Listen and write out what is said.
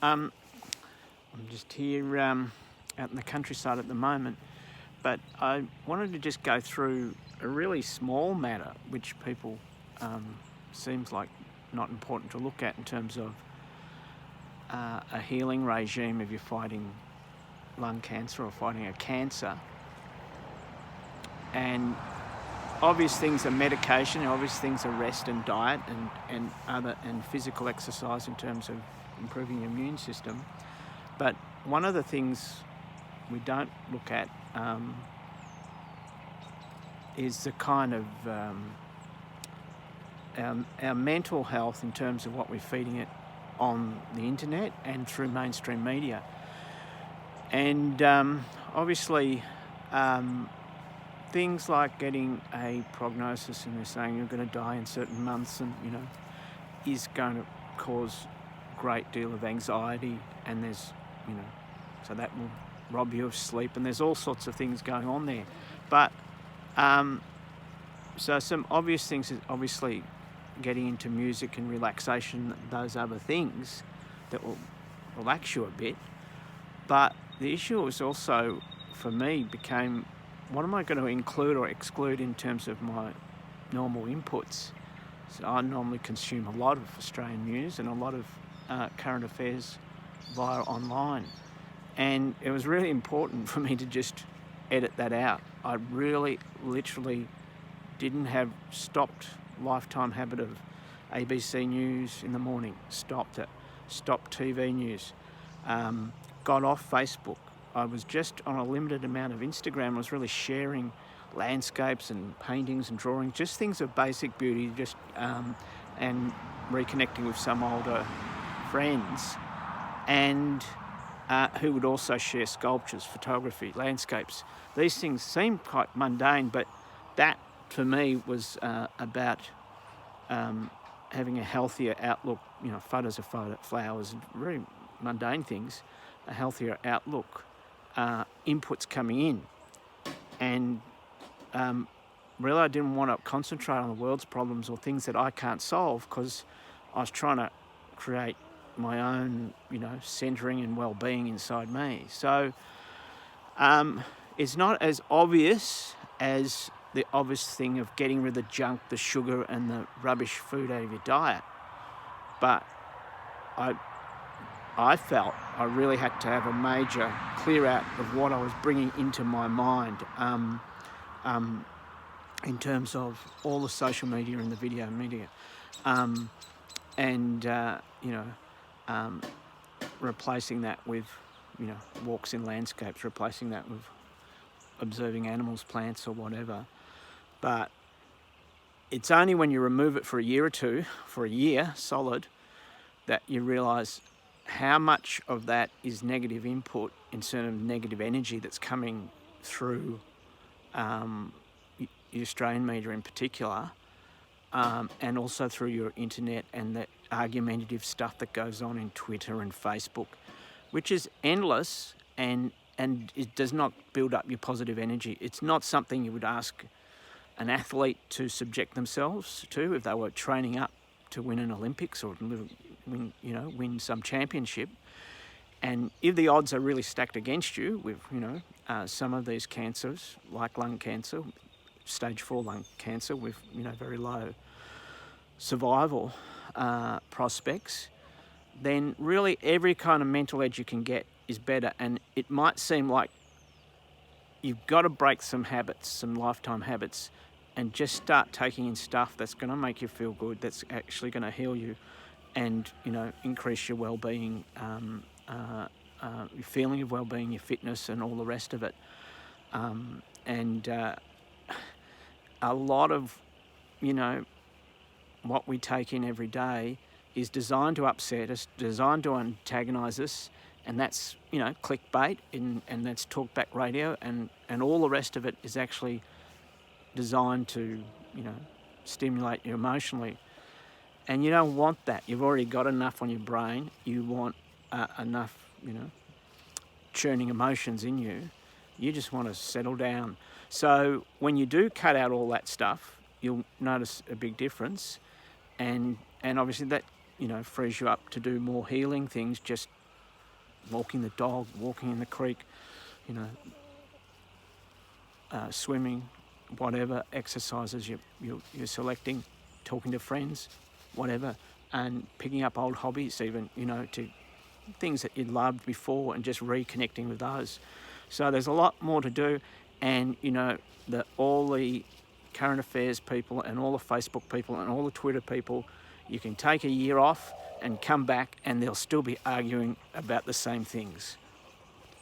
I'm just here out in the countryside at the moment, but I wanted to just go through a really small matter which people seems like not important to look at in terms of a healing regime if you're fighting lung cancer or fighting a cancer. And obvious things are medication, obvious things are rest and diet and physical exercise in terms of improving your immune system. But one of the things we don't look at is the kind of our mental health in terms of what we're feeding it on the internet and through mainstream media. And obviously things like getting a prognosis and they're saying you're going to die in certain months and, is going to cause a great deal of anxiety, and there's, so that will rob you of sleep, and there's all sorts of things going on there. But so some obvious things is obviously getting into music and relaxation, those other things that will relax you a bit. But the issue was also, for me, became, what am I going to include or exclude in terms of my normal inputs? So I normally consume a lot of Australian news and a lot of current affairs via online. And it was really important for me to just edit that out. I really, literally didn't have stopped lifetime habit of ABC News in the morning, stopped it, stopped TV news, got off Facebook. I was just on a limited amount of Instagram. I was really sharing landscapes and paintings and drawings, just things of basic beauty, just and reconnecting with some older friends, and who would also share sculptures, photography, landscapes. These things seem quite mundane, but that for me was about having a healthier outlook. Photos of flowers, very mundane things, a healthier outlook, inputs coming in. And really I didn't want to concentrate on the world's problems or things that I can't solve, because I was trying to create my own, centering and well-being inside me. So it's not as obvious as the obvious thing of getting rid of the junk, the sugar and the rubbish food out of your diet. But I felt I really had to have a major clear out of what I was bringing into my mind in terms of all the social media and the video media, replacing that with, walks in landscapes, replacing that with observing animals, plants or whatever. But it's only when you remove it for a year or two, for a year solid, that you realise how much of that is negative input in terms of negative energy that's coming through the Australian media in particular, and also through your internet and the argumentative stuff that goes on in Twitter and Facebook, which is endless and it does not build up your positive energy. It's not something you would ask an athlete to subject themselves to if they were training up to win an Olympics or win some championship. And if the odds are really stacked against you with, some of these cancers, like lung cancer, stage 4 lung cancer with, very low survival prospects, then really every kind of mental edge you can get is better. And it might seem like you've got to break some habits, some lifetime habits, and just start taking in stuff that's going to make you feel good, that's actually going to heal you and, increase your well-being, your feeling of well-being, your fitness and all the rest of it. A lot of, what we take in every day is designed to upset us, designed to antagonise us, and that's, clickbait and that's talkback radio, and all the rest of it is actually designed to, stimulate you emotionally. And you don't want that. You've already got enough on your brain. You want enough, churning emotions in you. You just want to settle down. So when you do cut out all that stuff, you'll notice a big difference. And obviously that, frees you up to do more healing things, just walking the dog, walking in the creek, you know, swimming, whatever exercises you're selecting, talking to friends, whatever, and picking up old hobbies even, you know, to things that you loved before and just reconnecting with those. So there's a lot more to do, and you know, all the current affairs people and all the Facebook people and all the Twitter people, you can take a year off and come back and they'll still be arguing about the same things.